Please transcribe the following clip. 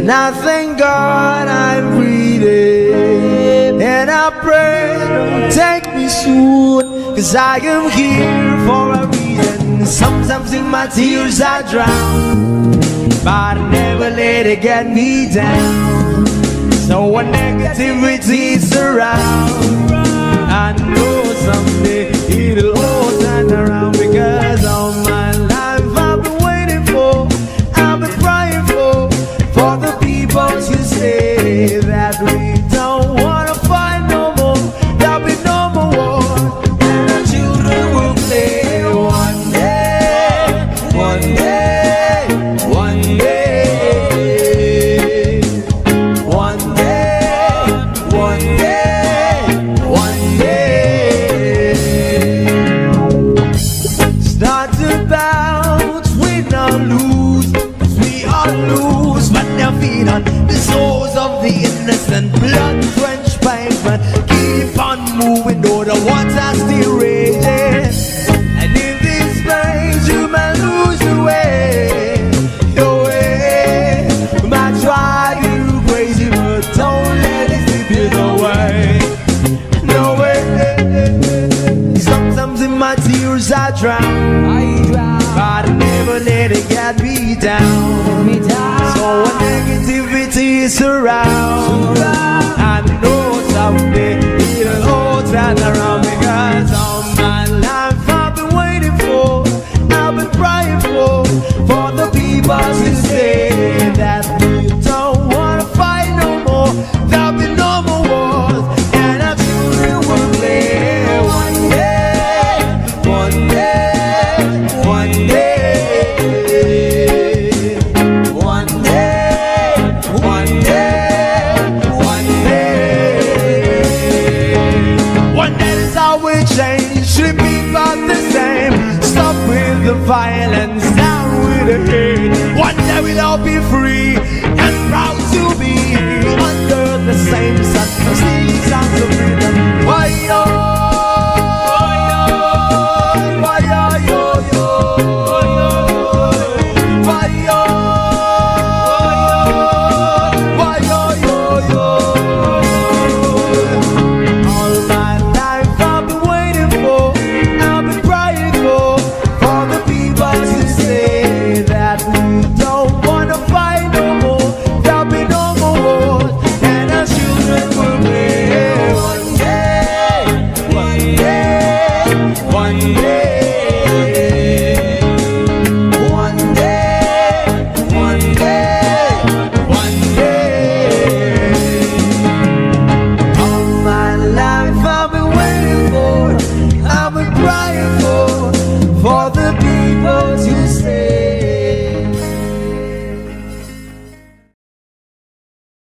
And I thank God I'm breathing, and I pray don't take me soon, 'cause I am here for a reason. Sometimes in my tears I drown, but I never let it get me down. So when negativity surrounds, I know someday it'll all turn around, because all my life I've been waiting for, I've been crying for the people to say that we don't wanna fight no more, there'll be no more war, and our children will play one day, one day, one day, one day, one day, one day. It's not about win or lose, 'cause we all lose, but they're feed on the souls of the innocent, blood-drenched pavement. Keep on moving, though the water's still raging. And in this place you may lose your way, your way. Might drive you crazy, but don't let it slip you away, no way. Sometimes in my tears I drown, but I never let it get me down. So when negativity surrounds, I know someday it'll all turn around, because all my life I've been waiting for, I've been crying for the people to say that we don't wanna fight no more, there'll be no more wars, and our children will play one day, one day, one day, one day, one day, one day. One day is how we change, should be about the same. Stop with the violence, down with the hate. One day we'll all be free and proud to be under the same sun. Singing sounds of freedom. Why, oh.